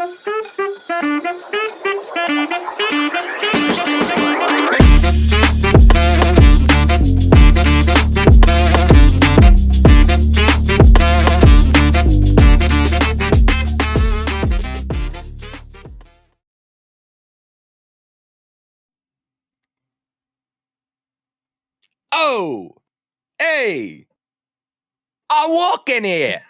Oh, hey, I walk in here.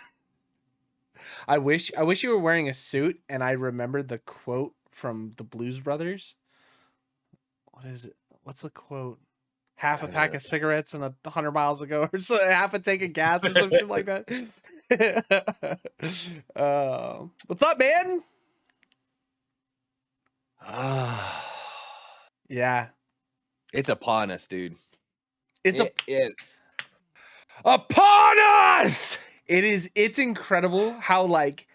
I wish you were wearing a suit and I remembered the quote from the Blues Brothers. What is it? What's the quote? Half a pack of cigarettes and 100 miles ago, or so, half a tank of gas, or some shit like that. What's up, man? Yeah, It's upon us, dude. it is upon us. It's incredible how like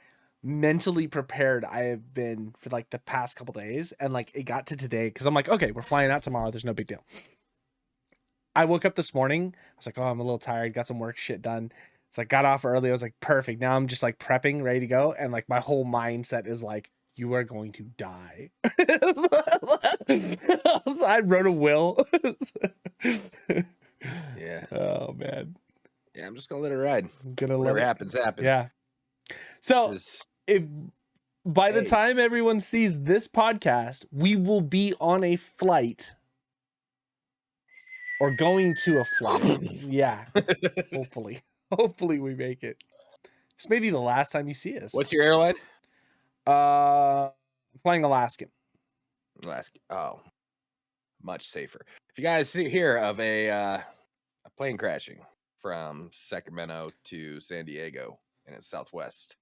mentally prepared I have been for like the past couple days, and like it got to today because I'm like, okay, we're flying out tomorrow. There's no big deal. I woke up this morning. I was like, oh, I'm a little tired. Got some work shit done. It's like got off early. I was like, perfect. Now I'm just like prepping, ready to go, and like my whole mindset is like, you are going to die. I wrote a will. Yeah. Oh man. Yeah, I'm just gonna let it ride. I'm gonna Whatever let it happens, happens. Yeah. So if by the time everyone sees this podcast, we will be on a flight or going to a flight. Yeah. Hopefully. Hopefully we make it. This may be the last time you see us. What's your airline? Flying Alaskan. Alaska. Oh, much safer. If you guys hear of a plane crashing from Sacramento to San Diego and it's Southwest,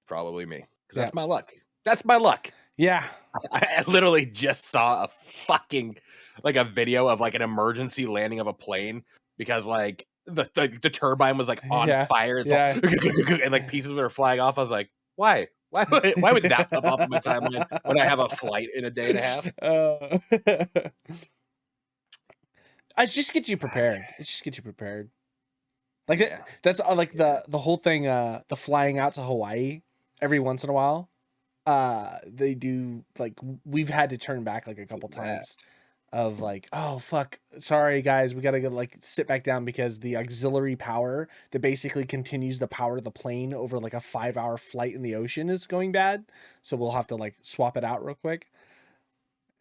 probably me, because that's my luck. That's my luck. Yeah. I literally just saw a fucking like a video of like an emergency landing of a plane because like the turbine was like on fire. It's all, and like pieces were flying off. I was like, why? Why would that pop up in my timeline when I have a flight in a day and a half? It's just get you prepared. It's just get you prepared. Like that's like the whole thing. The flying out to Hawaii every once in a while. They do like we've had to turn back like a couple times. Of like, oh fuck, sorry guys, we gotta go like sit back down because the auxiliary power that basically continues the power of the plane over like a 5-hour flight in the ocean is going bad, so we'll have to like swap it out real quick.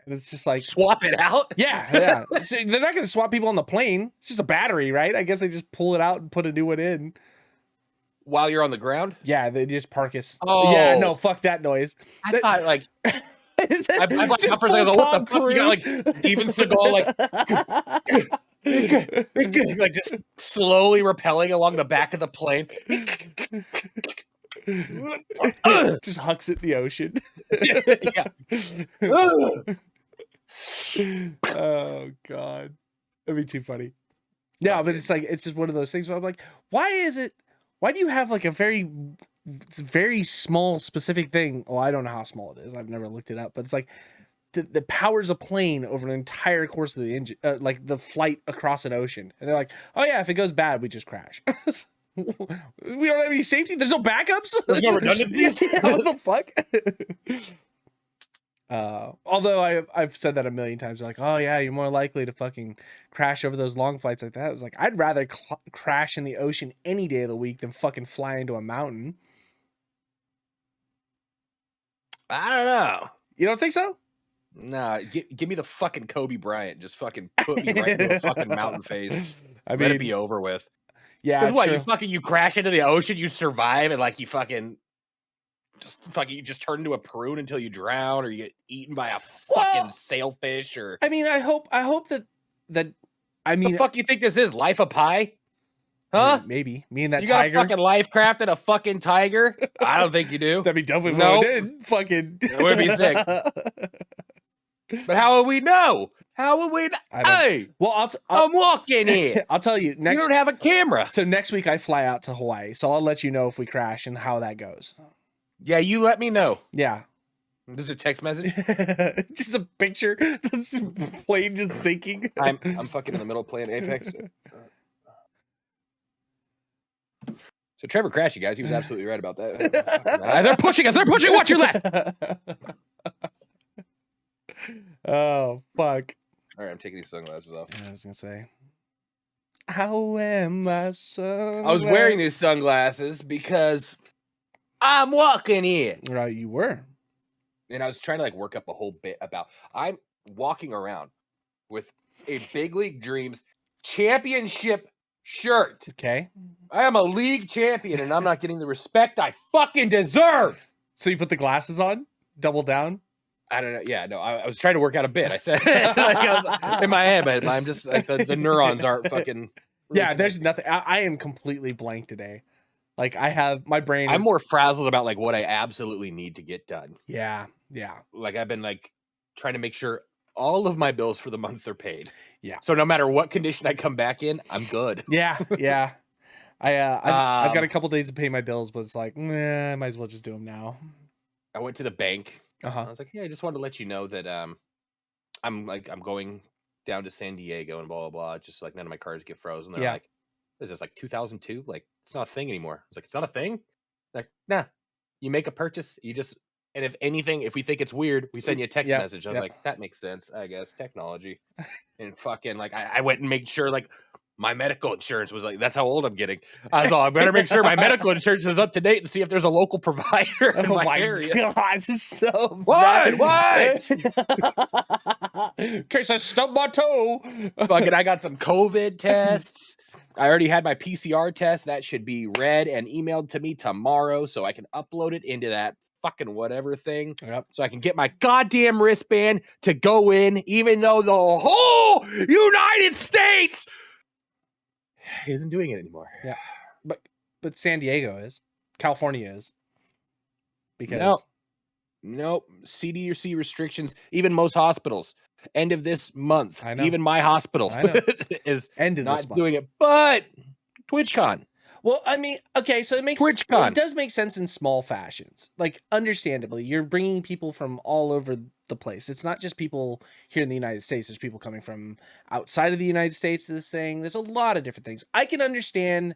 And it's just like swap it out. Yeah. So they're not gonna swap people on the plane. It's just a battery, right? I guess they just pull it out and put a new one in while you're on the ground. Yeah, they just park us. Oh yeah, no, fuck that noise. I thought like. I like just what the fuck you got like Steven Seagal like just slowly rappelling along the back of the plane. Just hucks it in the ocean. Oh god. That'd be too funny. Yeah, but it's like it's just one of those things where I'm like, why do you have like a very small specific thing? Well, I don't know how small it is. I've never looked it up, but it's like the powers a plane over an entire course of the engine, like the flight across an ocean. And they're like, oh yeah, if it goes bad, we just crash. We don't have any safety. There's no backups. There's no redundancies. What the fuck? Although I've said that a million times. They're like, oh yeah, you're more likely to fucking crash over those long flights like that. I was like, I'd rather crash in the ocean any day of the week than fucking fly into a mountain. I don't know. You don't think so? Nah, give me the fucking Kobe Bryant. Just fucking put me right into a fucking mountain face. Let it be over with. Yeah, what you crash into the ocean, you survive, and like you just turn into a prune until you drown, or you get eaten by a fucking sailfish, or I mean, I hope that I mean, the fuck you think this is? Life of Pi? Huh? Maybe. Me and that you tiger. You got a fucking life craft and a fucking tiger? I don't think you do. That'd be dope if I did. Fucking. It would be sick. But how would we know? How would we know? Hey! Well, I'm walking here. I'll tell you. You don't have a camera. So next week I fly out to Hawaii. So I'll let you know if we crash and how that goes. Yeah, you let me know. Yeah. This is a text message? Just a picture. The plane just sinking. I'm fucking in the middle playing Apex. So Trevor crashed, you guys. He was absolutely right about that. They're pushing us. They're pushing. Watch your left. Oh, fuck. All right, I'm taking these sunglasses off. I was going to say. How am my sunglasses? I was wearing these sunglasses because I'm walking here. Right, you were. And I was trying to like work up a whole bit about I'm walking around with a Big League Dreams championship shirt. Okay. I am a league champion and I'm not getting the respect I fucking deserve. So you put the glasses on? Double down? I don't know. Yeah, no, I was trying to work out a bit. I said like, I was, in my head, but I'm just like the neurons aren't fucking. Yeah, there's nothing. I am completely blank today. Like I have my brain. I'm more frazzled about like what I absolutely need to get done. Yeah, yeah. Like I've been like trying to make sure all of my bills for the month are paid. Yeah. So no matter what condition I come back in, I'm good. Yeah, yeah. I've got a couple days to pay my bills, but it's like, I might as well just do them now. I went to the bank. Uh-huh. I was like, hey, I just wanted to let you know that I'm going down to San Diego and blah blah blah. Just like none of my cards get frozen. They're like, is this like 2002? Like it's not a thing anymore. I was like, it's not a thing. Like, nah. You make a purchase, you just and if anything, if we think it's weird, we send you a text message. I was like, that makes sense, I guess. Technology. And fucking like I went and made sure like my medical insurance was like, that's how old I'm getting. I was all, I better make sure my medical insurance is up to date and see if there's a local provider in my area. God, this is so what? In case I stubbed my toe. Fucking, I got some COVID tests. I already had my PCR test. That should be read and emailed to me tomorrow so I can upload it into that fucking whatever thing. Yep. So I can get my goddamn wristband to go in, even though the whole United States isn't doing it anymore. Yeah. But San Diego is. California is. Because Nope. CDC restrictions, even most hospitals. End of this month. I know. Even my hospital is end of not this month. doing it. But TwitchCon. Well, I mean, okay, so it does make sense in small fashions. Like, understandably, you're bringing people from all over the place. It's not just people here in the United States. There's people coming from outside of the United States to this thing. There's a lot of different things. I can understand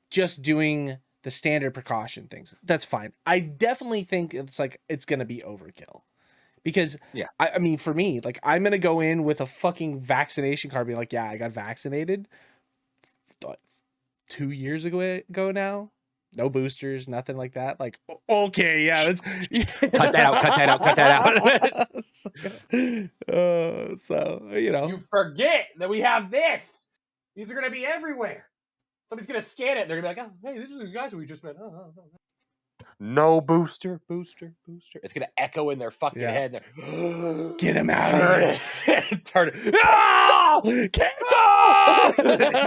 just doing the standard precaution things. That's fine. I definitely think it's going to be overkill. Because, I mean, for me, like, I'm going to go in with a fucking vaccination card, be like, yeah, I got vaccinated 2 years ago now. No boosters, nothing like that. Like, okay, yeah, let's cut that out. So, you know. You forget that we have this. These are going to be everywhere. Somebody's going to scan it. They're going to be like, oh, hey, these are these guys we just met. No booster. It's going to echo in their fucking head. Get him out of here. Turn it. No! Cancel!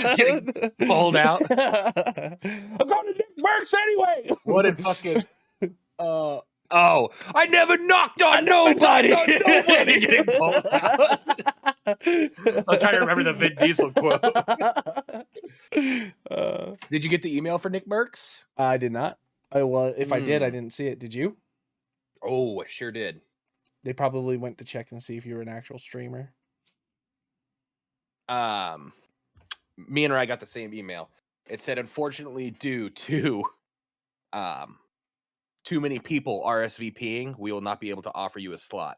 Just getting pulled out. I'm going to Nick Burks anyway. What if fucking... I never knocked on nobody. You're getting pulled out. I was trying to remember the Vin Diesel quote. Did you get the email for Nick Burks? I did not. Well, if I did, I didn't see it. Did you? Oh, I sure did. They probably went to check and see if you were an actual streamer. Me and I got the same email. It said, unfortunately, due to too many people RSVPing, we will not be able to offer you a slot.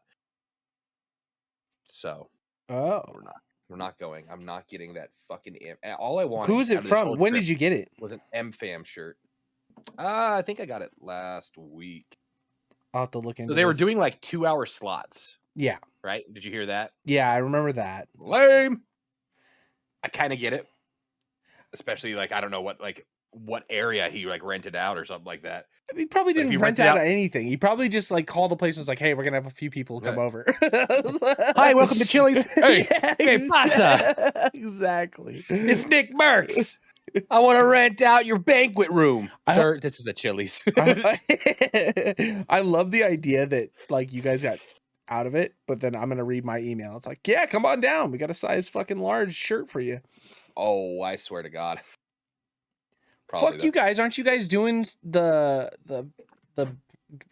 So, we're not going. I'm not getting that fucking. All I wanted. Who is it from? When did you get it? Was an MFAM shirt. I think I got it last week. I'll have to look into. So they were doing like 2-hour slots. Yeah. Right? Did you hear that? Yeah, I remember that. Lame. I kind of get it. Especially like I don't know what area he like rented out or something like that. He probably didn't rent out anything. He probably just like called the place and was like, hey, we're gonna have a few people come over. Hi, welcome to Chili's. Hey, hey, pasa. Exactly. It's Nick Burks. I want to rent out your banquet room. Sir, this is a Chili's. I love the idea that like you guys got out of it, but then I'm gonna read my email. It's like, yeah, come on down. We got a size fucking large shirt for you. Oh, I swear to God. Fuck you guys. Aren't you guys doing the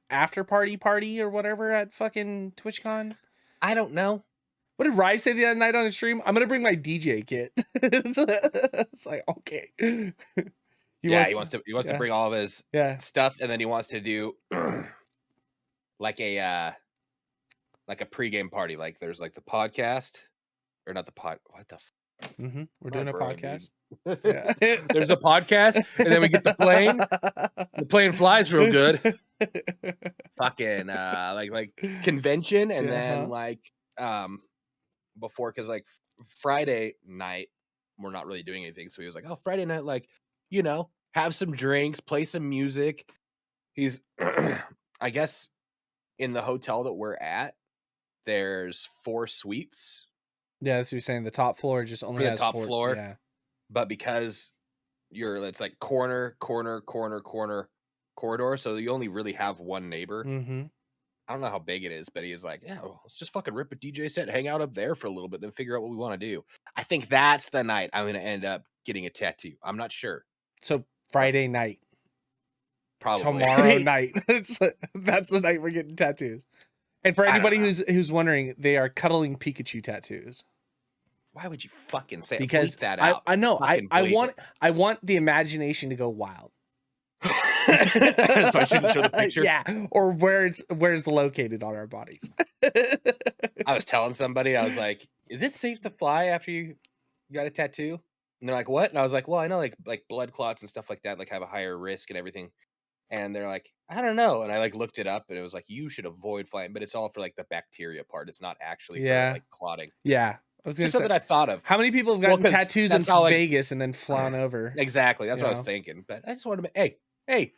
after party or whatever at fucking TwitchCon? I don't know. What did Rye say the other night on his stream? I'm gonna bring my DJ kit. It's like, okay. He wants to bring all of his stuff, and then he wants to do like a pregame party. Like there's like the podcast, or not the pod. What the? We're doing a podcast. Yeah. There's a podcast, and then we get the plane. The plane flies real good. Fucking like convention, and then like before, because like Friday night we're not really doing anything, so he was like, oh, Friday night, like, you know, have some drinks, play some music. He's I guess in the hotel that we're at, there's 4 suites. Yeah, that's what you're saying. The top floor just only has the top 4, floor. Yeah, but because it's like corner corridor, so you only really have one neighbor. I don't know how big it is, but he's like, yeah, well, let's just fucking rip a DJ set, hang out up there for a little bit, then figure out what we want to do. I think that's the night I'm going to end up getting a tattoo. I'm not sure. So Friday night. Probably. Tomorrow night. That's the night we're getting tattoos. And for anybody who's wondering, they are cuddling Pikachu tattoos. Why would you fucking say because that out? I know. I want the imagination to go wild. So I shouldn't show the picture. Yeah, or where it's located on our bodies. I was telling somebody, I was like, "Is it safe to fly after you got a tattoo?" And they're like, "What?" And I was like, "Well, I know like blood clots and stuff like that like have a higher risk and everything." And they're like, "I don't know." And I like looked it up, and it was like, you should avoid flying, but it's all for like the bacteria part. It's not actually for like clotting. Yeah. I was gonna say, something I thought of. How many people have gotten tattoos in Vegas and then flown over? Exactly. That's what I was thinking. But I just wanted to hey.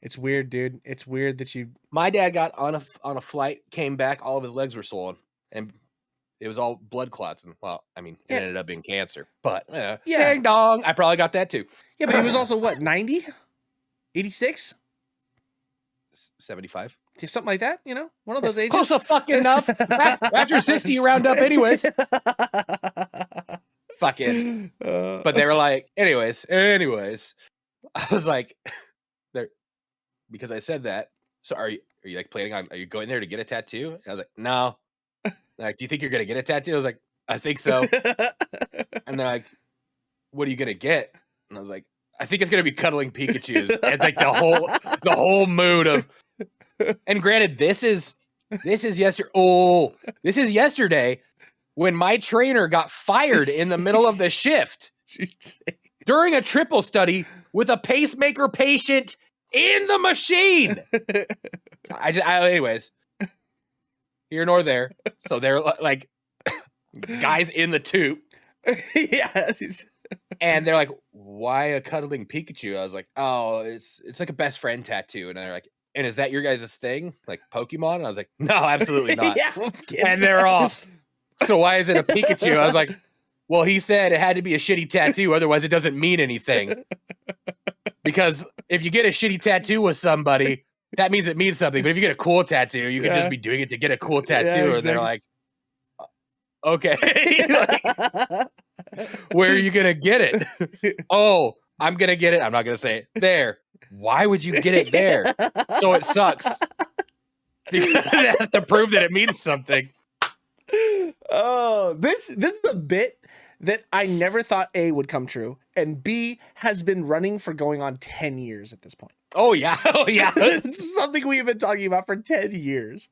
It's weird, dude. It's weird that you. My dad got on a flight, came back, all of his legs were swollen, and it was all blood clots. And well, I mean, it ended up being cancer. But ding dong, I probably got that too. Yeah, but he was also what, 90, 86, 75, something like that. You know, one of those ages. Close fucking enough. After 60, you round up, anyways. Fucking. But they were like, anyways. I was like, because I said that. So are you like planning on? Are you going there to get a tattoo? And I was like, no. Like, do you think you're gonna get a tattoo? I was like, I think so. And they're like, what are you gonna get? And I was like, I think it's gonna be cuddling Pikachus. And like the whole mood of. And granted, this is yesterday. Oh, this is yesterday when my trainer got fired in the middle of the shift during a triple study with a pacemaker patient in the machine. Anyways, here nor there. So they're like guys in the tube. Yeah. And they're like, why a cuddling Pikachu? I was like, oh, it's like a best friend tattoo. And they're like, and is that your guys' thing? Like Pokemon? And I was like, no, absolutely not. Yeah, and they're all, so why is it a Pikachu? I was like, well, he said it had to be a shitty tattoo. Otherwise, it doesn't mean anything. Because if you get a shitty tattoo with somebody, that means it means something. But if you get a cool tattoo, you can just be doing it to get a cool tattoo. Yeah, exactly. And they're like, okay. Like, where are you going to get it? Oh, I'm going to get it. I'm not going to say it. There. Why would you get it there? So it sucks. Because it has to prove that it means something. Oh, this is a bit that I never thought A would come true, and B has been running for going on 10 years at this point. Oh yeah. It's something we've been talking about for 10 years.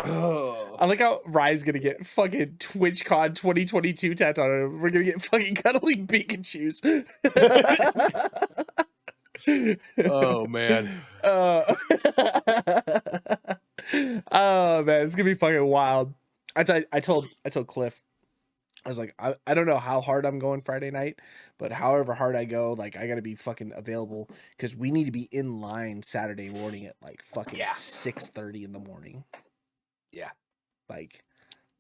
Oh. I like how Rye's gonna get fucking TwitchCon 2022 tattooed on him. We're gonna get fucking cuddling Pikachus. Oh man. Oh man, it's gonna be fucking wild. I told Cliff, I was like, I don't know how hard I'm going Friday night, but however hard I go, like I gotta be fucking available because we need to be in line Saturday morning at like fucking 6:30 in the morning. Yeah. Like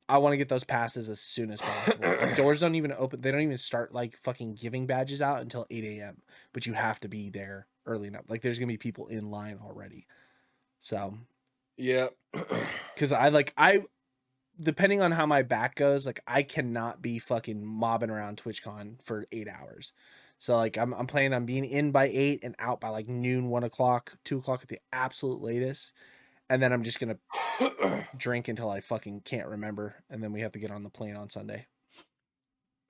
I want to get those passes as soon as possible. Like, doors don't even open. They don't even start like fucking giving badges out until 8 a.m. But you have to be there early enough. Like there's gonna be people in line already. So yeah. Because I depending on how my back goes, like I cannot be fucking mobbing around TwitchCon for 8 hours. So like I'm planning on being in by 8 and out by like noon, 1 o'clock, 2 o'clock at the absolute latest. And then I'm just gonna drink until I fucking can't remember, and then we have to get on the plane on Sunday.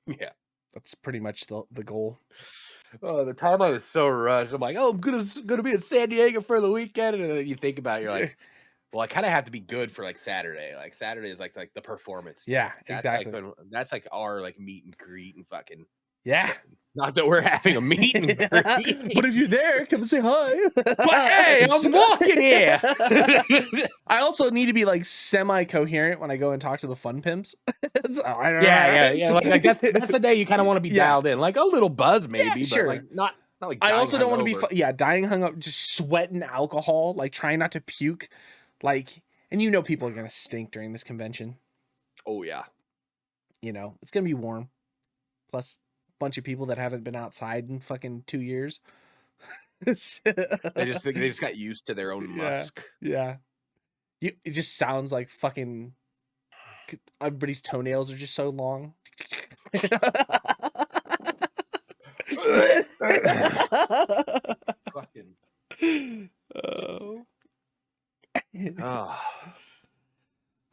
Yeah, that's pretty much the goal. Oh, the time I was so rushed. I'm like, oh, I'm gonna be in San Diego for the weekend, and then you think about it, you're like, well, I kind of have to be good for like Saturday. Like Saturday is like the performance. Yeah, that's exactly. like that's like our like meet and greet and fucking. Yeah. Not that we're having a meet and greet. But if you're there, come and say hi. But hey, I'm walking here. I also need to be like semi-coherent when I go and talk to the fun pimps. Yeah. Like I guess that's the day you kind of want to be dialed in, like a little buzz maybe, but sure. like not like. I also don't want to be dying hung up, just sweating alcohol, like trying not to puke, like. And you know people are gonna stink during this convention. Oh yeah. You know it's gonna be warm. Plus, bunch of people that haven't been outside in fucking 2 years. they just got used to their own musk. Yeah. It just sounds like fucking everybody's toenails are just so long. Fucking.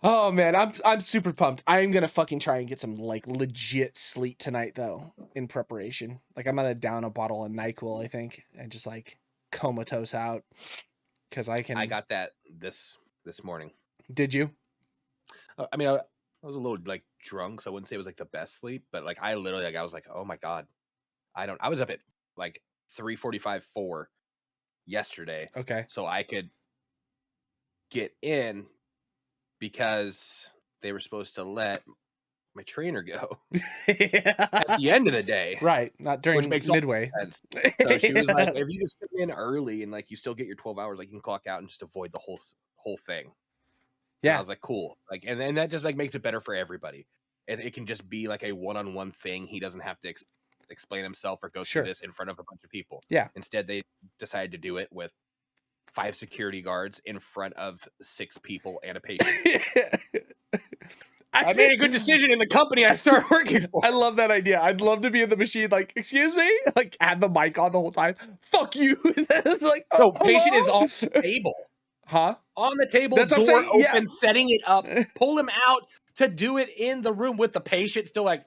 Oh man, I'm super pumped. I am gonna fucking try and get some like legit sleep tonight though, in preparation. Like I'm gonna down a bottle of NyQuil, I think, and just like comatose out. Cause I got that this morning. Did you? I mean, I was a little like drunk, so I wouldn't say it was like the best sleep, but like I literally like I was like, oh my god, I was up at like 3:45, 4 yesterday. Okay. So I could get in because they were supposed to let my trainer go at the end of the day. Right. Not during which makes midway. Sense. So she was like, if you just come in early and like you still get your 12 hours, like you can clock out and just avoid the whole thing. Yeah. And I was like, cool. Like, and then that just like makes it better for everybody. It can just be like a one-on-one thing. He doesn't have to explain himself or go through this in front of a bunch of people. Yeah. Instead, they decided to do it with 5 security guards in front of 6 people and a patient. I made a good decision in the company I started working for. I love that idea. I'd love to be in the machine, like, excuse me? Like, have the mic on the whole time. Fuck you. It's like, no, patient is on the table. Huh? On the table, that's door open, setting it up, pull him out to do it in the room with the patient still like,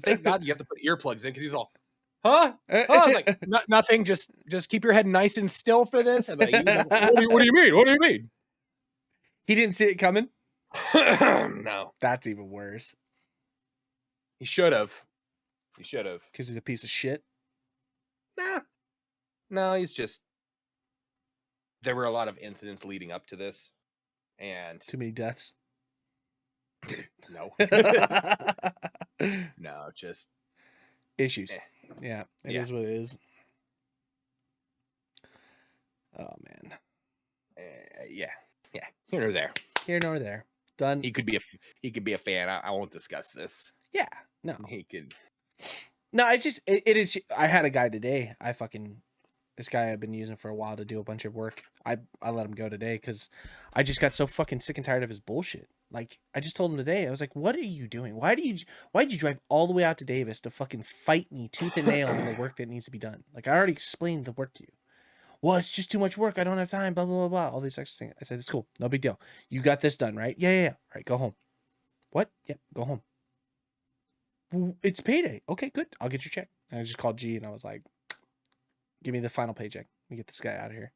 thank God you have to put earplugs in because he's all, huh? I was like, nothing, just keep your head nice and still for this. And like, like, what do you mean? What do you mean? He didn't see it coming? No. That's even worse. He should have. Because he's a piece of shit? Nah. No, he's just... There were a lot of incidents leading up to this. And... Too many deaths? No. No, just... Issues. Yeah, it is what it is. Oh, man. Yeah. Here nor there. Here nor there. Done. He could be a fan. I won't discuss this. Yeah. No. He could. No, it is. I had a guy today. This guy I've been using for a while to do a bunch of work. I let him go today because I just got so fucking sick and tired of his bullshit. Like, I just told him today, I was like, what are you doing? Why did you drive all the way out to Davis to fucking fight me tooth and nail on the work that needs to be done? Like, I already explained the work to you. Well, it's just too much work. I don't have time, blah, blah, blah, blah. All these extra things. I said, it's cool. No big deal. You got this done, right? Yeah. All right, go home. What? Yeah, go home. Well, it's payday. Okay, good. I'll get your check. And I just called G and I was like, give me the final paycheck. Let me get this guy out of here.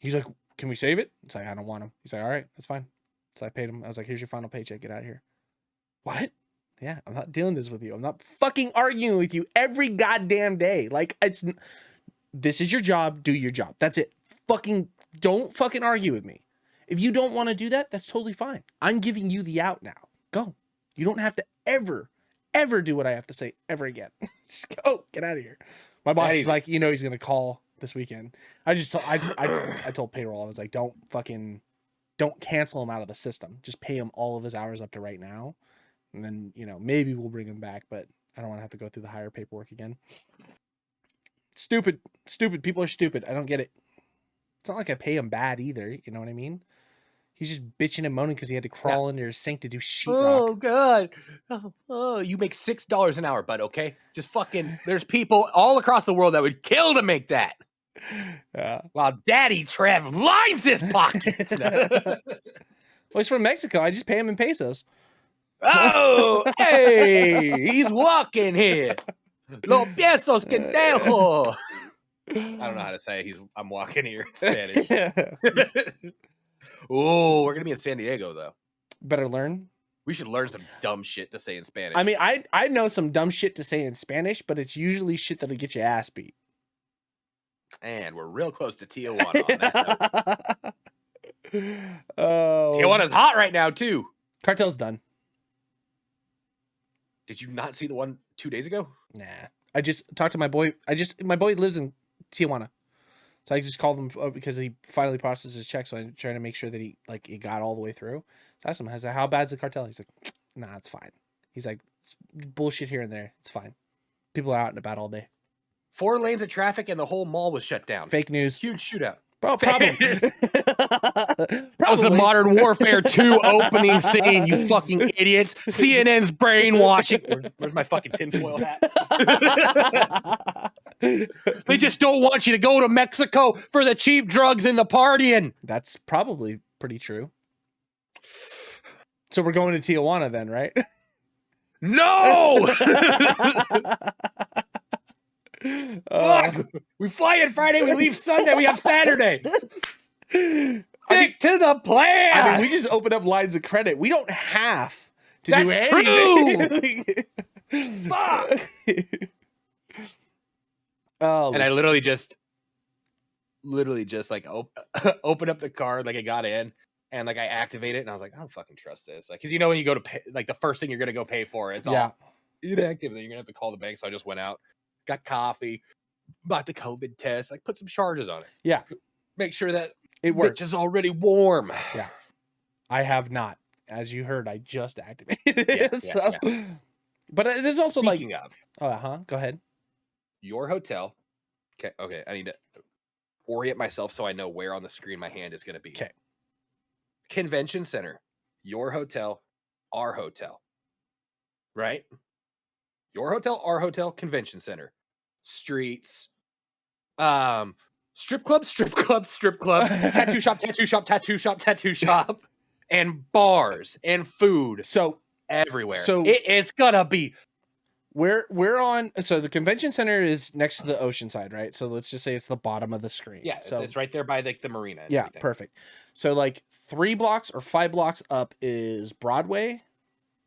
He's like, can we save it? It's like, I don't want him. He's like, all right, that's fine. So I paid him. I was like, here's your final paycheck. Get out of here. What? Yeah, I'm not dealing this with you. I'm not fucking arguing with you every goddamn day. Like, this is your job. Do your job. That's it. Don't fucking argue with me. If you don't want to do that, that's totally fine. I'm giving you the out now. Go. You don't have to ever do what I have to say ever again. Just go. Get out of here. My boss is like, he's going to call this weekend. I told payroll, I was like, don't cancel him out of the system. Just pay him all of his hours up to right now. And then, maybe we'll bring him back, but I don't want to have to go through the hire paperwork again. Stupid. People are stupid. I don't get it. It's not like I pay him bad either. You know what I mean? He's just bitching and moaning because he had to crawl into his sink to do sheetrock. Oh, God. Oh, you make $6 an hour, bud, okay? Just fucking, there's people all across the world that would kill to make that. Yeah. While Daddy Trev lines his pockets. Well, he's from Mexico. I just pay him in pesos. Oh, hey, he's walking here. Lo piensos pendejo. I don't know how to say I'm walking here in Spanish. Oh, we're gonna be in San Diego though. Better learn. We should learn some dumb shit to say in Spanish. I mean, I know some dumb shit to say in Spanish, but it's usually shit that'll get your ass beat. And we're real close to Tijuana on that note. Oh, Tijuana's hot right now too. Cartel's done. Did you not see the one 2 days ago? Nah. I just talked to my boy. My boy lives in Tijuana. So I just called him because he finally processed his check. So I'm trying to make sure that it got all the way through. So I asked him, I said, how bad's the cartel? He's like, nah, it's fine. He's like, it's bullshit here and there. It's fine. People are out and about all day. 4 lanes of traffic and the whole mall was shut down. Fake news. Huge shootout. Bro, probably. That was the Modern Warfare 2 opening scene, you fucking idiots. CNN's brainwashing. Where's my fucking tinfoil hat? They just don't want you to go to Mexico for the cheap drugs and the partying. That's probably pretty true. So we're going to Tijuana then, right? No! Fuck! We fly in Friday, we leave Sunday, we have Saturday. Stick to the plan. I mean, we just open up lines of credit. We don't have to do anything. True. Fuck. Oh, and I literally just like open up the card, like I got in, and like I activate it, and I was like, I don't fucking trust this, like, because you know when you go to pay, like the first thing you're gonna go pay for, it's all inactive, then you're gonna have to call the bank. So I just went out, got coffee, bought the COVID test, like put some charges on it. Yeah, make sure that it works. Bitch is already warm. Yeah, I have not, as you heard, I just activated it. Yeah. But there's also Speaking like, of, go ahead. Your hotel. Okay. I need to orient myself so I know where on the screen my hand is going to be. Okay. Convention center. Your hotel. Our hotel. Right? Your hotel. Our hotel. Convention center. Streets. Strip club. Tattoo shop. And bars and food. So everywhere. So it's gonna be. We're on. So the convention center is next to the ocean side, right? So let's just say it's the bottom of the screen. Yeah, so it's right there by like the marina. And everything. Perfect. So like 3 blocks or 5 blocks up is Broadway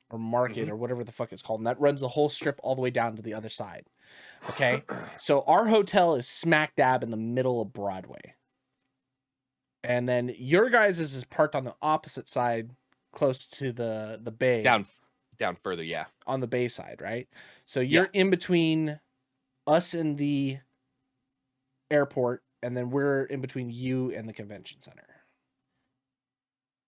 or Market or whatever the fuck it's called, and that runs the whole strip all the way down to the other side. Okay, so our hotel is smack dab in the middle of Broadway, and then your guys' is parked on the opposite side, close to the bay. Down further, yeah. On the bay side, right? So you're in between us and the airport, and then we're in between you and the convention center.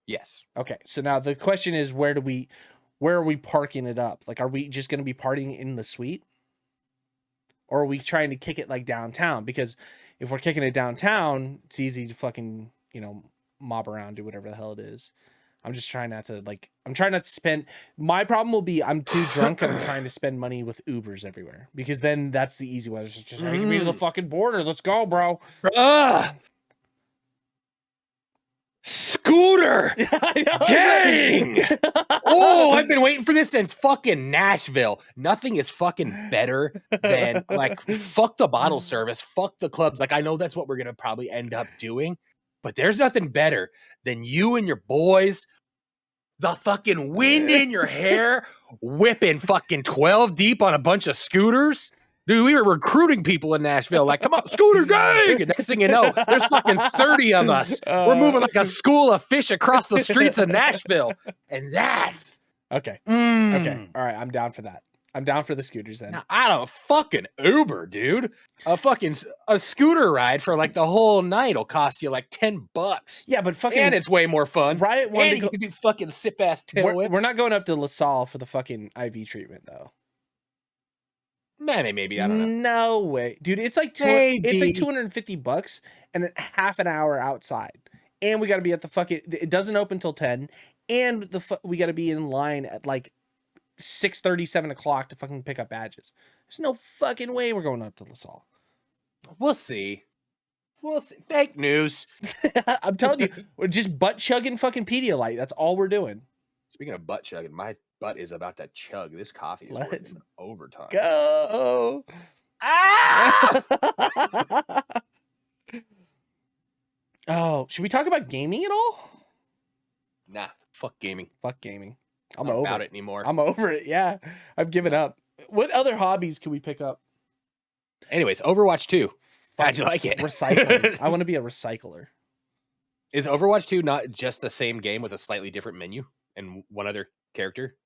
Yes. Okay, so now the question is, where are we parking it up? Like, are we just going to be partying in the suite? Or are we trying to kick it like downtown? Because if we're kicking it downtown, it's easy to fucking, mob around, do whatever the hell it is. I'm just trying not to spend. My problem will be I'm too drunk and I'm trying to spend money with Ubers everywhere, because then that's the easy way. It's just take me to the fucking border. Let's go, bro. Scooter gang. Oh, I've been waiting for this since fucking Nashville. Nothing is fucking better than like fuck the bottle service, fuck the clubs. Like I know that's what we're gonna probably end up doing. But there's nothing better than you and your boys, the fucking wind in your hair, whipping fucking 12 deep on a bunch of scooters. Dude, we were recruiting people in Nashville. Like, come on, scooter gang! And next thing you know, there's fucking 30 of us. We're moving like a school of fish across the streets of Nashville. And that's... Okay. Okay. All right, I'm down for that. I'm down for the scooters then. Now, I don't fucking Uber, dude. A scooter ride for like the whole night will cost you like $10. Yeah, but fucking, and it's way more fun. Right? And you get to do fucking sip ass tail whips. We're not going up to LaSalle for the fucking IV treatment though. Maybe I don't know. No way, dude. It's like $250 and half an hour outside, and we got to be at the fucking. It doesn't open till 10, and we got to be in line at like 6:30, 7 o'clock to fucking pick up badges. There's no fucking way we're going up to LaSalle. We'll see. Fake news. I'm telling you, we're just butt chugging fucking Pedialyte. That's all we're doing. Speaking of butt chugging, my butt is about to chug. This coffee is working overtime. Go. Ah! Oh, should we talk about gaming at all? Nah, fuck gaming. Fuck gaming. I'm not about it anymore. I'm over it. Yeah, I've given up. What other hobbies can we pick up? Anyways, Overwatch 2. How'd you like it? Recycling. I want to be a recycler. Is Overwatch 2 not just the same game with a slightly different menu and one other character?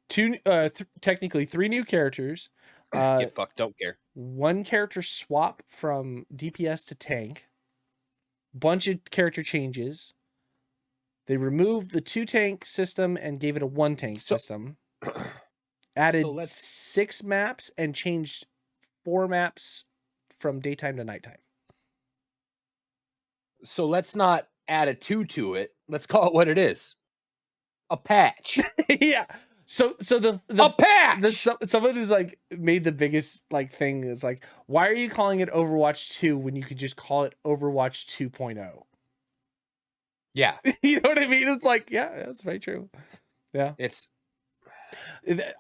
Technically 3 new characters. Get fucked, don't care. 1 character swap from DPS to tank. Bunch of character changes. They removed the 2 tank system and gave it a 1 tank system. Added 6 maps and changed 4 maps from daytime to nighttime. So let's not add a 2 to it. Let's call it what it is. A patch. Yeah. So the a patch. Someone who's like made the biggest like thing is like, why are you calling it Overwatch 2 when you could just call it Overwatch 2.0? Yeah. You know what I mean? It's like, yeah, that's very true. Yeah.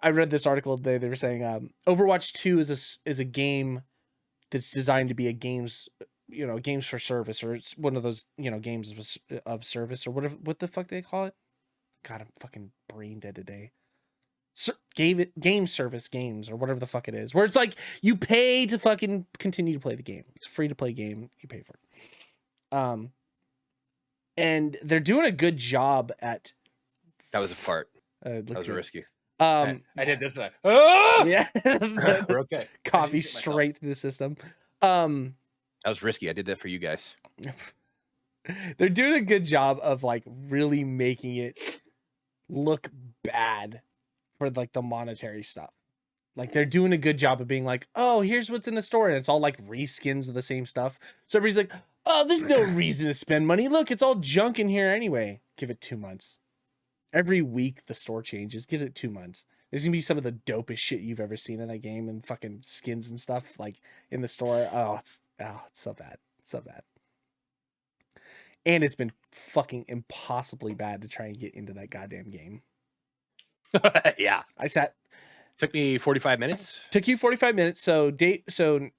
I read this article today. They were saying Overwatch 2 is a game that's designed to be a games for service, or it's one of those, games of service, or whatever. What the fuck they call it? God, I'm fucking brain dead today. Game service games, or whatever the fuck it is, where it's like you pay to fucking continue to play the game. It's free to play game. You pay for it. And they're doing a good job at. That was a fart. That was risky. I did this one. Oh! Yeah. We're okay. Coffee straight through the system. That was risky. I did that for you guys. They're doing a good job of like really making it look bad for like the monetary stuff. Like they're doing a good job of being like, oh, here's what's in the store, and it's all like reskins of the same stuff. So everybody's like, oh, there's no reason to spend money. Look, it's all junk in here anyway. Give it 2 months. Every week the store changes. Give it 2 months. There's gonna be some of the dopest shit you've ever seen in that game, and fucking skins and stuff like in the store. It's so bad. It's so bad. And it's been fucking impossibly bad to try and get into that goddamn game. Yeah. Took me 45 minutes. Took you 45 minutes. So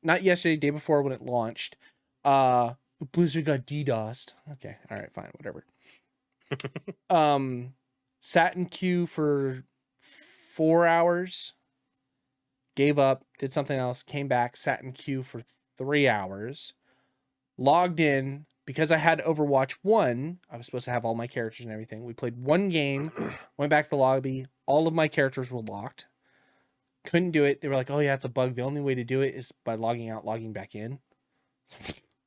not yesterday, day before when it launched. Blizzard got DDoSed. Okay, all right, fine, whatever. Sat in queue for 4 hours. Gave up, did something else, came back, sat in queue for 3 hours. Logged in. Because I had Overwatch 1, I was supposed to have all my characters and everything. We played 1 game, went back to the lobby. All of my characters were locked. Couldn't do it. They were like, oh yeah, it's a bug. The only way to do it is by logging out, logging back in.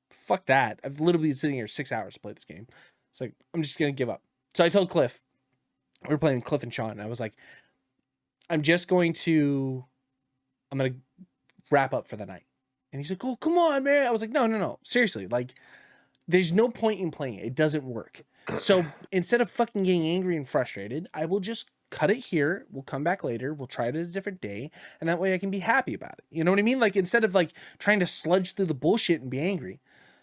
Fuck that. I've literally been sitting here 6 hours to play this game. It's like, I'm just going to give up. So I told Cliff, we were playing Cliff and Sean, and I was like, I'm going to wrap up for the night. And he's like, oh, come on, man. I was like, no. Seriously, like, there's no point in playing it. It doesn't work. So instead of fucking getting angry and frustrated, I will just cut it here. We'll come back later. We'll try it a different day. And that way I can be happy about it. You know what I mean? Like, instead of like trying to sludge through the bullshit and be angry.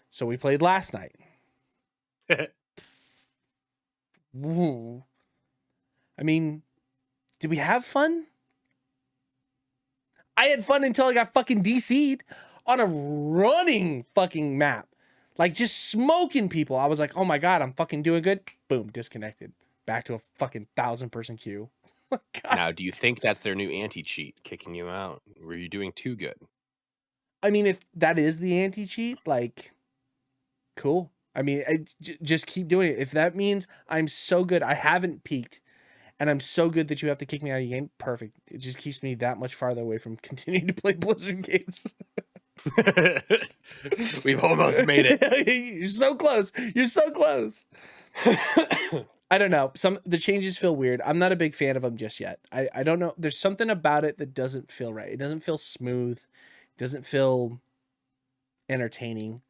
So we played last night. Woo. I mean, did we have fun? I had fun until I got fucking DC'd on a running fucking map. Like, just smoking people. I was like, oh my God, I'm fucking doing good. Boom, disconnected. Back to a fucking 1,000-person queue. Now, do you think that's their new anti-cheat, kicking you out? Were you doing too good? I mean, if that is the anti-cheat, like, cool. I mean, just keep doing it. If that means I'm so good, I haven't peaked, and I'm so good that you have to kick me out of your game, perfect. It just keeps me that much farther away from continuing to play Blizzard games. We've almost made it. You're so close. You're so close. I don't know. The changes feel weird. I'm not a big fan of them just yet. I don't know. There's something about it that doesn't feel right. It doesn't feel smooth. It doesn't feel entertaining.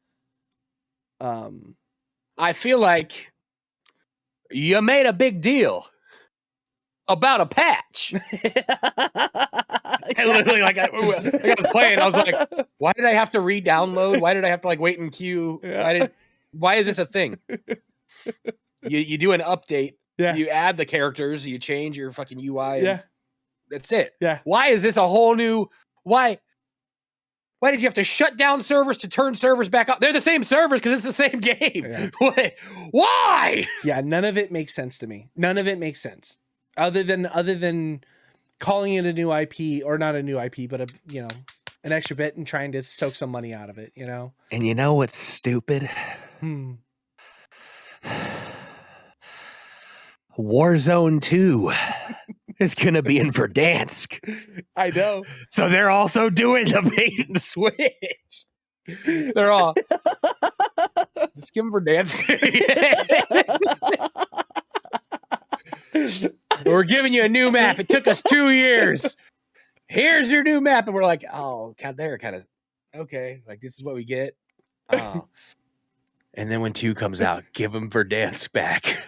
I feel like you made a big deal about a patch. And literally, like I was playing, I was like, why did I have to re-download? Why did I have to like wait in queue? Why is this a thing? You do an update Yeah. You add the characters, you change your fucking UI. Yeah. That's it. Yeah. Why is this a whole new... Why did you have to shut down servers to turn servers back up? They're the same servers because it's the same game. Yeah. Why? Yeah, none of it makes sense to me. None of it makes sense. Other than calling it a new IP, or not a new IP, but an extra bit and trying to soak some money out of it, you know? And you know what's stupid? Warzone 2 is going to be in Verdansk. I know. So they're also doing the bait and switch. They're all... Just give them Verdansk. We're giving you a new map. It took us 2 years. Here's your new map. And we're like, oh, they're kind of... Okay, like this is what we get. Oh. And then when 2 comes out, give them Verdansk back.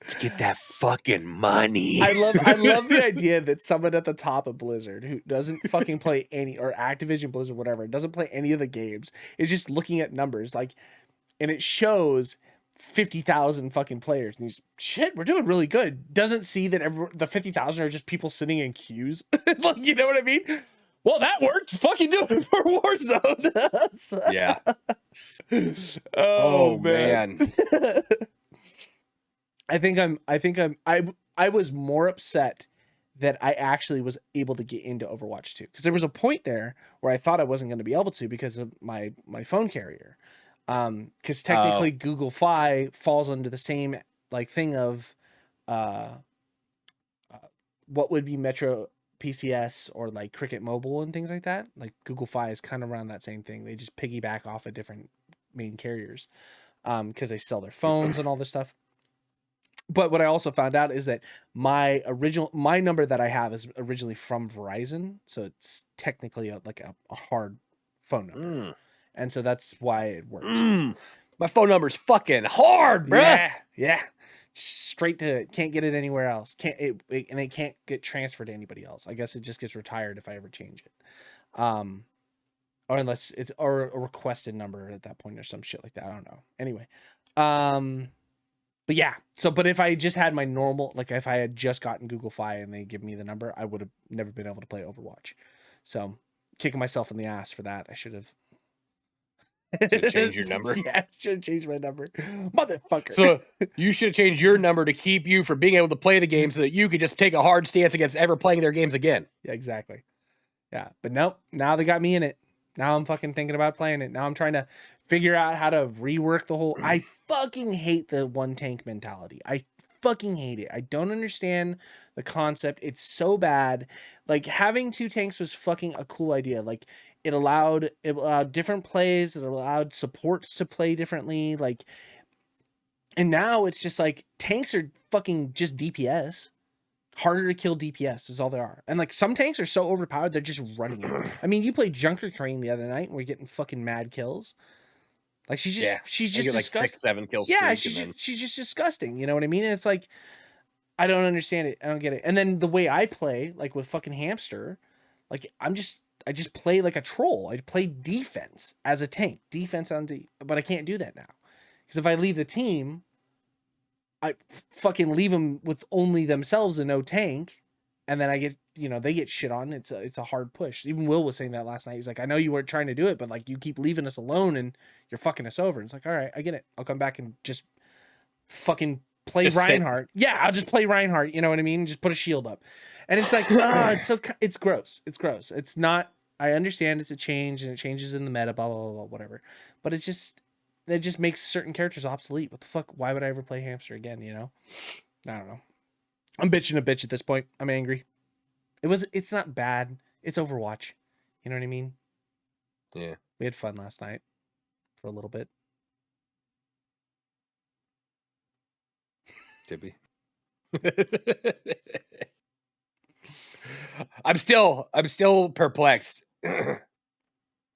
Let's get that fucking money. I love the idea that someone at the top of Blizzard who doesn't fucking play any, or Activision Blizzard, whatever, doesn't play any of the games, is just looking at numbers, like, and it shows 50,000 fucking players, and he's, shit, we're doing really good. Doesn't see that the 50,000 are just people sitting in queues. Like, you know what I mean? Well, that worked. Fucking do it for Warzone. Yeah. Oh man. I was more upset that I actually was able to get into Overwatch 2, because there was a point there where I thought I wasn't going to be able to because of my phone carrier. Because technically Google Fi falls under the same like thing of what would be Metro PCS or like Cricket Mobile and things like that. Like Google Fi is kind of around that same thing. They just piggyback off of different main carriers because they sell their phones and all this stuff. But what I also found out is that my number that I have is originally from Verizon, so it's technically a hard phone number, and so that's why it worked. My phone number's fucking hard, bro. Yeah, straight to it. Can't get it anywhere else. And it can't get transferred to anybody else. I guess it just gets retired if I ever change it, or unless it's a requested number at that point or some shit like that. I don't know. Anyway, But yeah, but if I just had my normal, like if I had just gotten Google Fi and they give me the number, I would have never been able to play Overwatch. So kicking myself in the ass for that. I should have changed your number. Yeah, I should have changed my number. Motherfucker. So you should have changed your number to keep you from being able to play the game so that you could just take a hard stance against ever playing their games again. Yeah, exactly. Yeah, but nope. Now they got me in it. Now I'm fucking thinking about playing it. Now I'm trying to figure out how to rework the whole... I fucking hate the one tank mentality. I fucking hate it. I don't understand the concept. It's so bad. Like, having 2 tanks was fucking a cool idea. Like, it allowed different plays. It allowed supports to play differently. Like, and now it's just like, tanks are fucking just DPS. Harder to kill DPS is all there are. And like some tanks are so overpowered, they're just running it. I mean, you played Junker Crane the other night and we're getting fucking mad kills. Like she's just like 6-7 kills. Yeah, she's just disgusting. You know what I mean? And it's like, I don't understand it. I don't get it. And then the way I play, like with fucking Hamster, like I just play like a troll. I play defense as a tank, defense on D, but I can't do that now. Because if I leave the team, I fucking leave them with only themselves and no tank, and then I get, they get shit on. It's a hard push. Even Will was saying that last night. He's like, I know you weren't trying to do it, but like you keep leaving us alone and you're fucking us over. And it's like, all right, I get it. I'll come back and just fucking play Reinhardt. Yeah, I'll just play Reinhardt. You know what I mean? Just put a shield up. And it's like, it's gross. It's gross. It's not. I understand it's a change and it changes in the meta, blah blah blah, whatever. But it just makes certain characters obsolete. What the fuck? Why would I ever play Hamster again? I don't know. I'm bitching a bitch at this point. I'm angry. It's not bad. It's Overwatch. You know what I mean? Yeah. We had fun last night for a little bit. Did we? I'm still perplexed.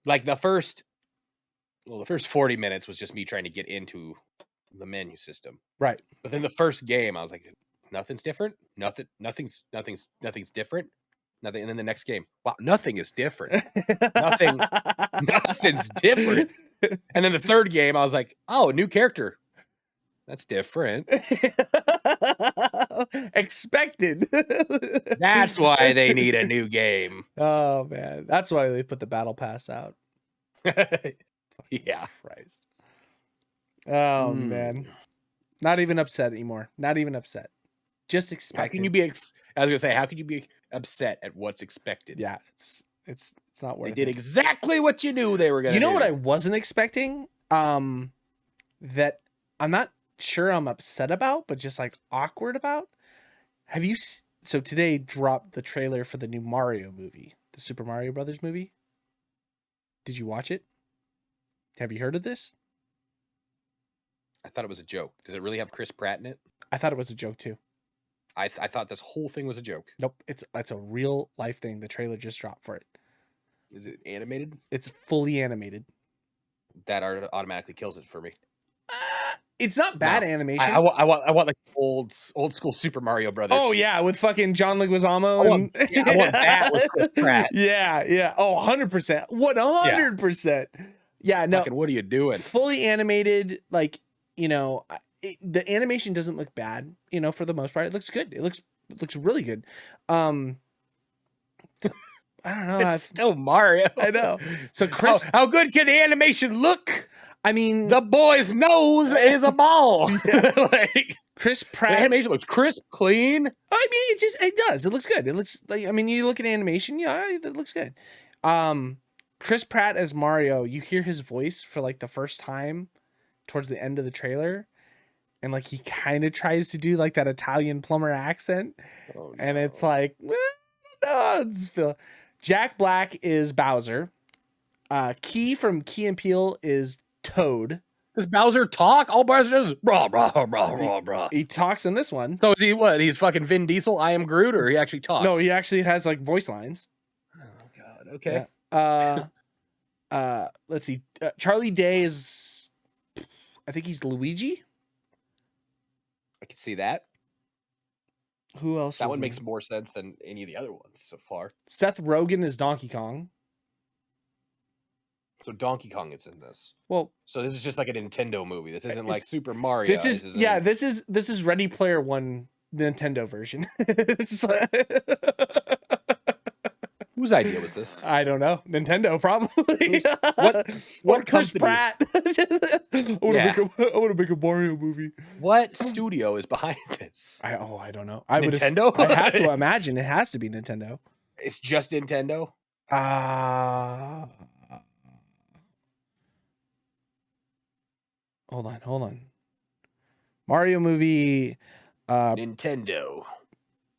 Like the first 40 minutes was just me trying to get into the menu system. Right. But then the first game, I was like, nothing's different. Nothing's different. Nothing. And then the next game, wow, nothing is different. Nothing's different. And then the third game, I was like, oh, new character. That's different. Expected. That's why they need a new game. Oh man, that's why they put the battle pass out. Yeah. Christ. Oh man, not even upset anymore. Not even upset. Just expected. How can you be? I was gonna say, how could you be upset at what's expected? Yeah, it's not worth it. They did exactly what you knew they were gonna. You know what I wasn't expecting? That I'm not sure I'm upset about, but just like awkward about. Have you? So today dropped the trailer for the new Mario movie, the Super Mario Brothers movie. Did you watch it? Have you heard of this? I thought it was a joke. Does it really have Chris Pratt in it? I thought it was a joke too. I thought this whole thing was a joke. Nope, it's a real life thing. The trailer just dropped for it. Is it animated? It's fully animated. That automatically kills it for me. It's not bad animation. I want like old school Super Mario Brothers. Oh yeah, with fucking John Leguizamo. I want that with Chris Pratt. Yeah. Oh, 100%. 100%. Yeah, no. Fucking, what are you doing? Fully animated, like, you know, the animation doesn't look bad, you know, for the most part. It looks good. It looks really good. I don't know. It's still Mario. I know. So Chris, how good can the animation look? I mean, the boy's nose is a ball. Yeah. Like, Chris Pratt. The animation looks crisp, clean. I mean, it does. It looks good. It looks like, I mean, you look at animation, yeah, it looks good. Chris Pratt as Mario, you hear his voice for like the first time towards the end of the trailer, and like he kind of tries to do like that Italian plumber accent, and it's like, no, it's Phil. Jack Black is Bowser. Key from Key and Peele is Toad. Does Bowser talk? All Bowser does is brah. He talks in this one. So is he what? He's fucking Vin Diesel, I am Groot, or he actually talks? No, he actually has like voice lines. Oh god. Okay. Yeah. Let's see. Charlie Day is, I think he's Luigi. I can see that. Who else? That one makes more sense than any of the other ones so far. Seth Rogen is Donkey Kong. So Donkey Kong is in this. Well, so this is just like a Nintendo movie. This isn't like Super Mario. This is Ready Player One, the Nintendo version. It's like... Whose idea was this? I don't know. Nintendo probably. What Chris company? Pratt? I want to make a Mario movie. What studio is behind this? I don't know. Nintendo? I have to imagine it has to be Nintendo. It's just Nintendo. Hold on. Mario movie. Nintendo.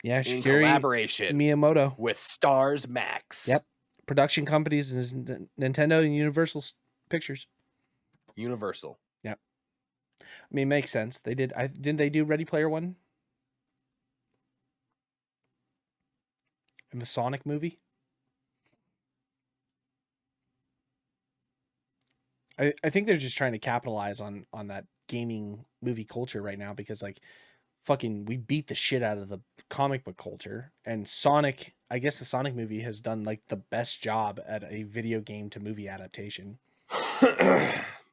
Yeah, in collaboration Miyamoto with Stars Max. Yep. Production companies is Nintendo and Universal Pictures. Universal. Yep. I mean, it makes sense. They did. Didn't they do Ready Player One? And the Sonic movie. I think they're just trying to capitalize on that gaming movie culture right now, because like fucking we beat the shit out of the comic book culture, and Sonic, I guess the Sonic movie has done like the best job at a video game to movie adaptation.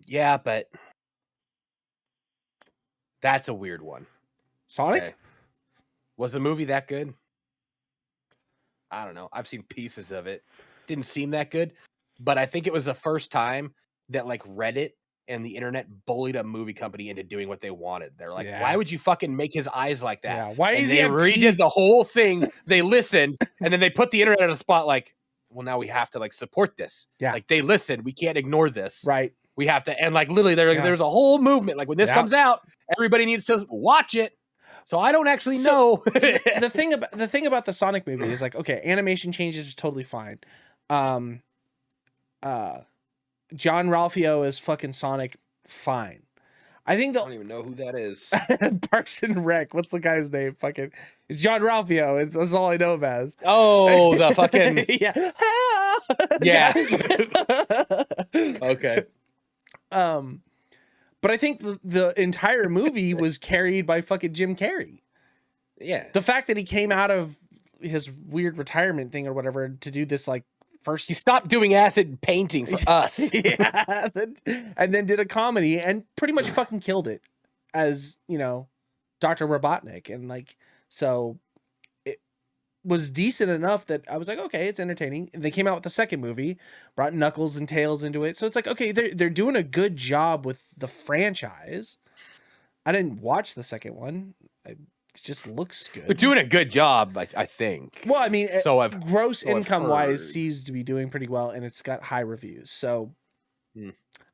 Yeah, but that's a weird one. Sonic? Okay. Was the movie that good? I don't know. I've seen pieces of it. Didn't seem that good, but I think it was the first time that like Reddit and the internet bullied a movie company into doing what they wanted. They're like, why would you fucking make his eyes like that? Yeah. Why is he redid the whole thing? They listened, and then they put the internet on a spot like, well, now we have to like support this. Yeah. Like they listened. We can't ignore this. Right. We have to, and like literally there's a whole movement. Like when this comes out, everybody needs to watch it. So I don't actually know. the thing about the Sonic movie is like, okay, animation changes is totally fine. John Ralphio is fucking Sonic, fine. I think I don't even know who that is. Parks and Rec. What's the guy's name? Fucking, it's John Ralphio. That's all I know him as. Oh, the fucking yeah. Okay. But I think the entire movie was carried by fucking Jim Carrey. Yeah. The fact that he came out of his weird retirement thing or whatever to do this like first, he stopped doing acid painting for us. Yeah, and then did a comedy and pretty much fucking killed it. as, you know, Dr. Robotnik. And like, so it was decent enough that I was like, okay, it's entertaining. They came out with the second movie, brought Knuckles and Tails into it. So it's like, okay, they're doing a good job with the franchise. I didn't watch the second one. It just looks good. They're doing a good job, I think. Well, I mean, so gross income wise seems to be doing pretty well, and it's got high reviews. So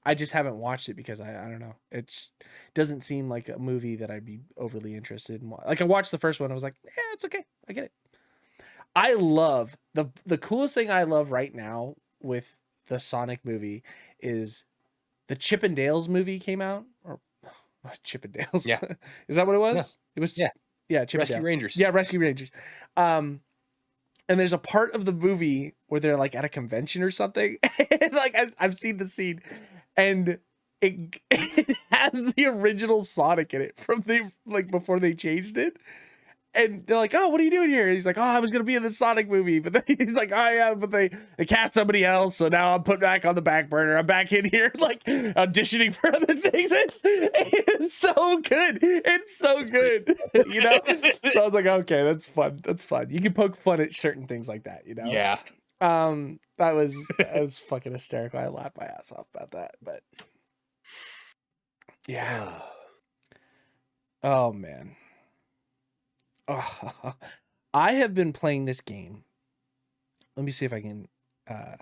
I just haven't watched it because I don't know. It doesn't seem like a movie that I'd be overly interested in. Like, I watched the first one, I was like, yeah, it's okay. I get it. I love the coolest thing I love right now with the Sonic movie is the Chip and Dale's movie came out, or Chip and Dale's. Yeah. Is that what it was? Yeah. It was, yeah. Chip Rescue and Dale. Rangers. Yeah, Rescue Rangers. And there's a part of the movie where they're like at a convention or something. And like I've seen the scene, and it has the original Sonic in it from before they changed it. And they're like, oh, what are you doing here? And he's like, oh, I was going to be in the Sonic movie. But then he's like, oh, yeah, but they cast somebody else. So now I'm put back on the back burner. I'm back in here, like, auditioning for other things. It's so good. It's so good. You know? So I was like, okay, that's fun. That's fun. You can poke fun at certain things like that, you know? Yeah. That was fucking hysterical. I laughed my ass off about that. But yeah. Oh, man. Oh, I have been playing this game. Let me see if I can. I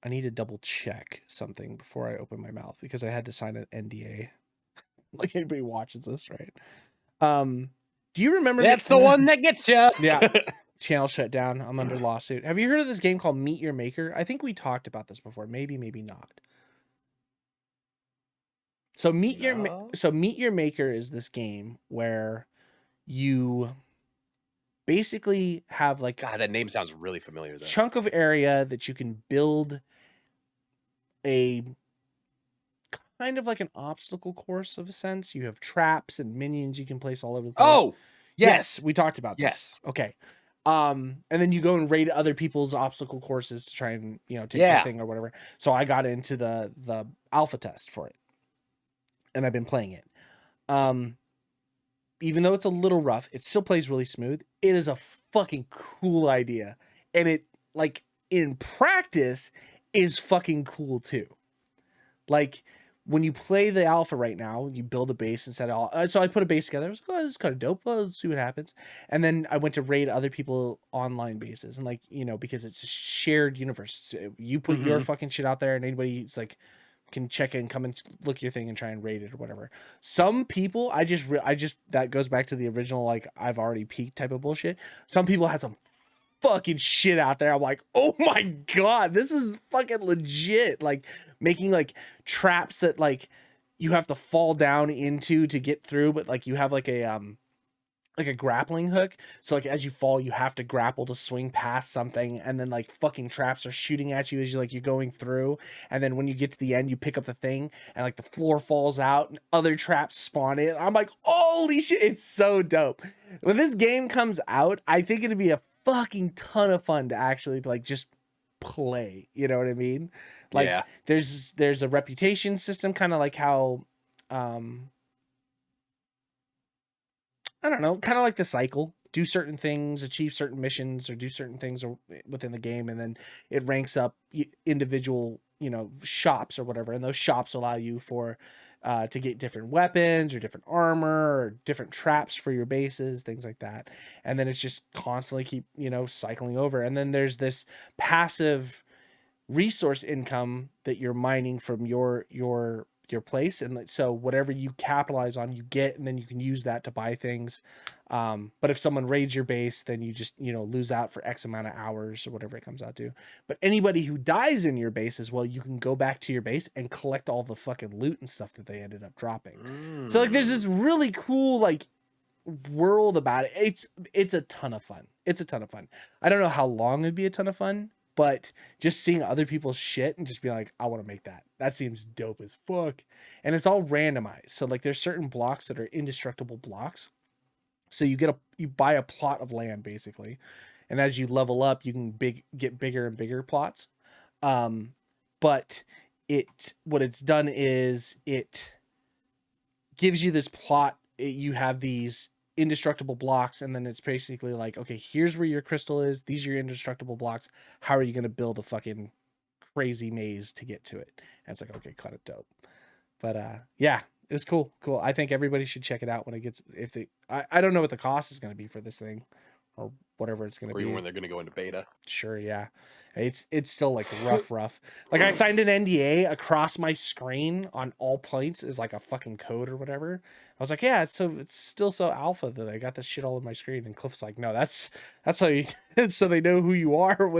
need to double check something before I open my mouth because I had to sign an NDA. Like anybody watches this, right? Do you remember? That's the one that gets you. Yeah. Channel shut down. I'm under lawsuit. Have you heard of this game called Meet Your Maker? I think we talked about this before. Maybe not. So Meet Your Maker is this game where you basically have like, God, that name sounds really familiar though. Chunk of area that you can build a kind of like an obstacle course of a sense. You have traps and minions you can place all over the place. Oh, yes, we talked about this. Yes. Okay. And then you go and raid other people's obstacle courses to try and, you know, take their thing or whatever. So I got into the alpha test for it, and I've been playing it. Even though it's a little rough, it still plays really smooth. It is a fucking cool idea. And it, like, in practice, is fucking cool too. Like, when you play the alpha right now, you build a base and set it all. So I put a base together. I was like, oh, this is kind of dope. Well, let's see what happens. And then I went to raid other people online bases. And, like, you know, because it's a shared universe. You put your fucking shit out there, and anybody's like, can check in, come and look at your thing and try and rate it or whatever. Some people, I just that goes back to the original, like, I've already peaked type of bullshit. Some people had some fucking shit out there. I'm like, oh my God, this is fucking legit. Like, making like traps that like you have to fall down into to get through, but like you have like a grappling hook. So like as you fall, you have to grapple to swing past something, and then like fucking traps are shooting at you as you're going through. And then when you get to the end, you pick up the thing and like the floor falls out and other traps spawn in. I'm like, holy shit, it's so dope. When this game comes out, I think it'd be a fucking ton of fun to actually like just play. You know what I mean? Like, there's a reputation system, kind of like how I don't know, kind of like the cycle. Do certain things, achieve certain missions, or do certain things within the game, and then it ranks up individual, you know, shops or whatever. And those shops allow you to get different weapons or different armor or different traps for your bases, things like that. And then it's just constantly keep, you know, cycling over. And then there's this passive resource income that you're mining from your place, and so whatever you capitalize on, you get, and then you can use that to buy things. But if someone raids your base, then you just, you know, lose out for X amount of hours or whatever it comes out to. But anybody who dies in your base as well, you can go back to your base and collect all the fucking loot and stuff that they ended up dropping. So like there's this really cool like world about it. It's a ton of fun. It's a ton of fun. I don't know how long it'd be a ton of fun, but just seeing other people's shit and just being like, I want to make that. That seems dope as fuck. And it's all randomized. So like there's certain blocks that are indestructible blocks. So you buy a plot of land basically. And as you level up, you can get bigger and bigger plots. But what it's done is it gives you this plot. You have these indestructible blocks, and then it's basically like, okay, here's where your crystal is. These are your indestructible blocks. How are you going to build a fucking crazy maze to get to it? And it's like, okay, kind of dope. But yeah, it was cool. I think everybody should check it out when it gets. I don't know what the cost is going to be for this thing, or whatever it's going to be. Or even when they're going to go into beta. Sure, yeah. It's still like rough. Like I signed an NDA across my screen on all points is like a fucking code or whatever. I was like, yeah, it's still so alpha that I got this shit all over my screen. And Cliff's like, no, that's how you so they know who you are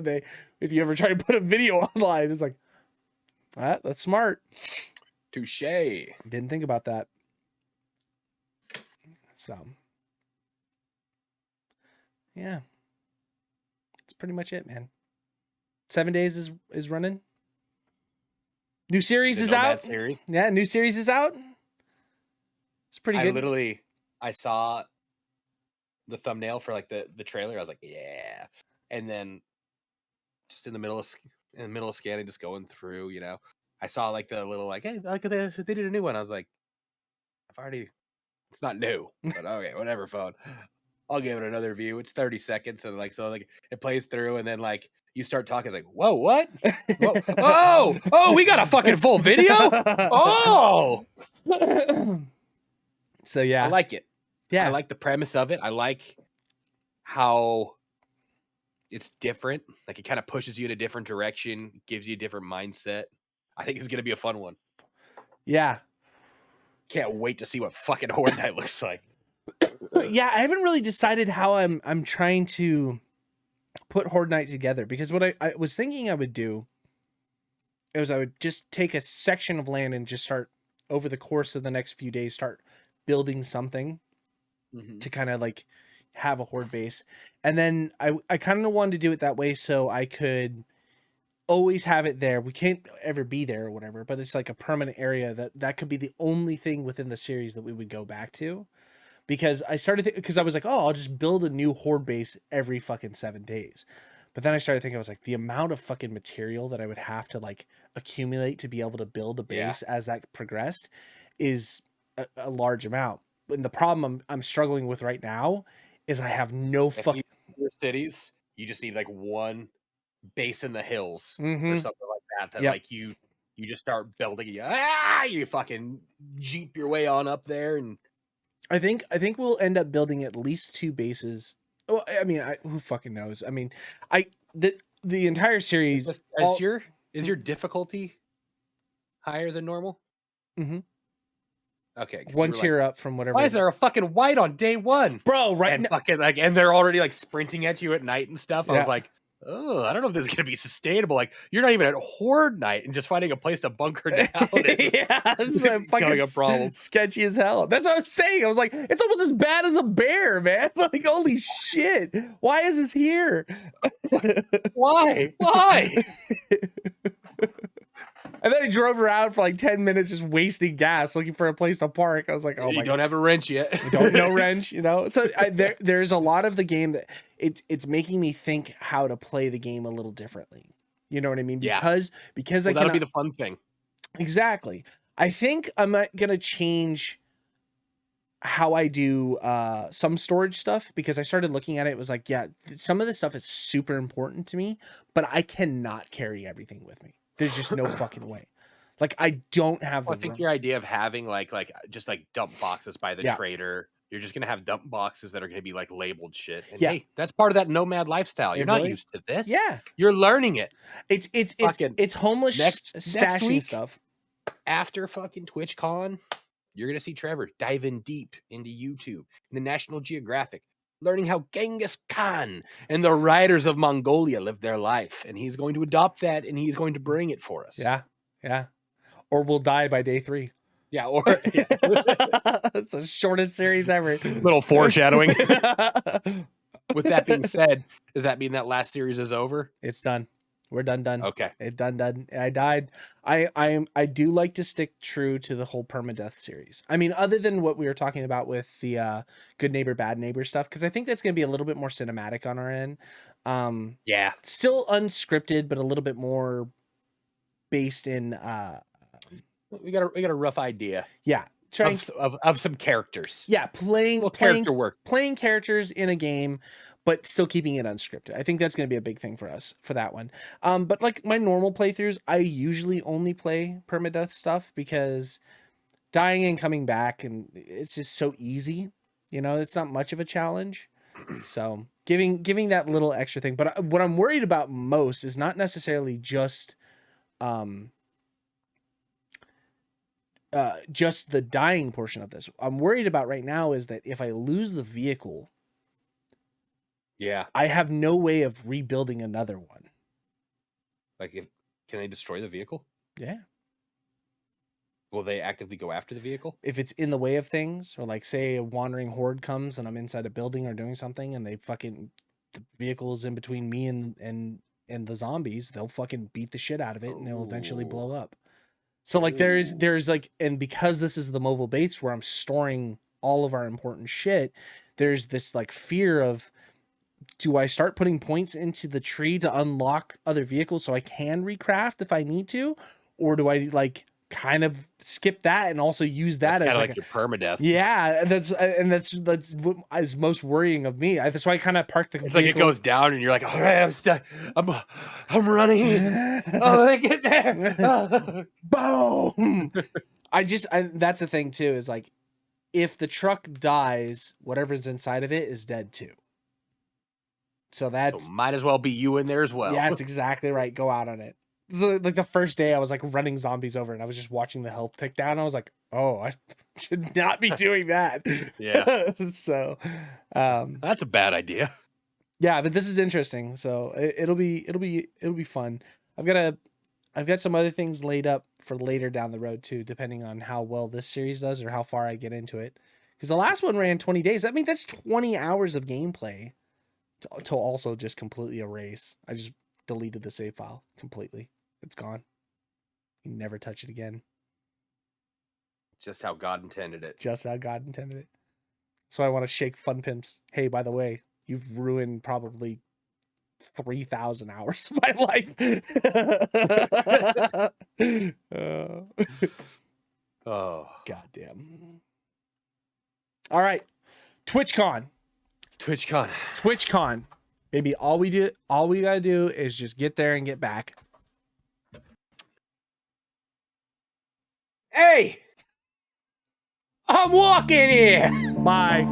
if you ever try to put a video online. It's like, that's smart. Touche. Didn't think about that. So yeah. That's pretty much it, man. 7 days is running. New series is out. Series. Yeah, new series is out. It's pretty good. I saw the thumbnail for like the trailer. I was like, yeah. And then just in the middle of scanning, just going through, you know, I saw like the little like, hey, like they did a new one. I was like, it's not new, but okay, whatever, phone. I'll give it another view. It's 30 seconds, and like it plays through, and then like you start talking. It's like, whoa, what? Whoa. Oh, we got a fucking full video. Oh, so yeah, I like it. Yeah, I like the premise of it. I like how it's different. Like it kind of pushes you in a different direction, gives you a different mindset. I think it's gonna be a fun one. Yeah, can't wait to see what fucking Horde Night looks like. Yeah, I haven't really decided how I'm trying to put Horde Night together, because what I was thinking I would do is I would just take a section of land and just start over the course of the next few days, start building something to kind of like have a horde base. And then I kind of wanted to do it that way so I could always have it there. We can't ever be there or whatever, but it's like a permanent area that could be the only thing within the series that we would go back to. Because I started because I was like, oh, I'll just build a new horde base every fucking 7 days. But then I started thinking, I was like, the amount of fucking material that I would have to like accumulate to be able to build a base as that progressed is a large amount. And the problem I'm struggling with right now is I have no fucking cities. You just need like one base in the hills or something like that. Like you just start building. You fucking jeep your way on up there, and I think we'll end up building at least 2 bases. Well, I mean, who fucking knows? I mean, the entire series is your difficulty higher than normal? Mm-hmm. Okay, one tier up from whatever. Why is there a fucking white on day 1, bro? Right, and fucking like, and they're already like sprinting at you at night and stuff. I was like, oh, I don't know if this is gonna be sustainable. Like, you're not even at Horde Night and just finding a place to bunker down. It's a fucking a problem. Sketchy as hell. That's what I was saying. I was like, it's almost as bad as a bear, man. Like, holy shit! Why is this here? Why? And then he drove around for like 10 minutes just wasting gas looking for a place to park. I was like, oh my God. You don't have a wrench yet. You don't know wrench, you know? So there's a lot of the game that it's making me think how to play the game a little differently. You know what I mean? Because that'll be the fun thing. Exactly. I think I'm going to change how I do some storage stuff, because I started looking at it. It was like, yeah, some of this stuff is super important to me, but I cannot carry everything with me. There's just no fucking way. Like, I don't have I think your idea of having like just like dump boxes by the trader, you're just gonna have dump boxes that are gonna be like labeled shit. And hey, that's part of that nomad lifestyle. You're not used to this. Yeah, you're learning it. It's homeless stashing week, stuff. After fucking TwitchCon, you're gonna see Trevor diving deep into YouTube and the National Geographic, learning how Genghis Khan and the riders of Mongolia lived their life. And he's going to adopt that, and he's going to bring it for us. Yeah. Or we'll die by day 3. Yeah, or it's the shortest series ever. Little foreshadowing. With that being said, does that mean that last series is over? It's done. We're done. Okay. It's done. I died. I do like to stick true to the whole permadeath series. I mean, other than what we were talking about with the good neighbor, bad neighbor stuff, because I think that's going to be a little bit more cinematic on our end. Still unscripted, but a little bit more based in. We got a rough idea. Yeah. of some characters. Yeah, playing character work, playing characters in a game, but still keeping it unscripted. I think that's going to be a big thing for us for that one. But like my normal playthroughs, I usually only play permadeath stuff because dying and coming back, and it's just so easy. You know, it's not much of a challenge. So giving that little extra thing. But what I'm worried about most is not necessarily just the dying portion of this. I'm worried about right now is that if I lose the vehicle, I have no way of rebuilding another one. Like, can they destroy the vehicle? Yeah. Will they actively go after the vehicle? If it's in the way of things, or like say a wandering horde comes and I'm inside a building or doing something and the vehicle is in between me and the zombies, they'll fucking beat the shit out of it and it'll eventually blow up. So like there's like, and because this is the mobile base where I'm storing all of our important shit, there's this like fear of, do I start putting points into the tree to unlock other vehicles so I can recraft if I need to? Or do I like kind of skip that and also use that as like your permadeath? Yeah, that's what is most worrying of me. That's why I kind of parked the vehicle. Like it goes down and you're like, all right, I'm stuck. I'm running. Oh, they get there. Boom. That's the thing too, is like, if the truck dies, whatever's inside of it is dead too. So might as well be you in there as well. Yeah, that's exactly right. Go out on it. So, like the first day I was like running zombies over and I was just watching the health tick down. I was like, oh, I should not be doing that. Yeah. So that's a bad idea. Yeah, but this is interesting. So it'll be fun. I've got some other things laid up for later down the road too, depending on how well this series does or how far I get into it. Because the last one ran 20 days. I mean, that's 20 hours of gameplay to also just completely erase. I just deleted the save file completely. It's gone. You never touch it again. Just how God intended it. Just how God intended it. So I want to shake Fun Pimps. Hey, by the way, you've ruined probably 3,000 hours of my life. Oh, goddamn. All right. TwitchCon. Baby, all we gotta do is just get there and get back. Hey! I'm walking here! Bye.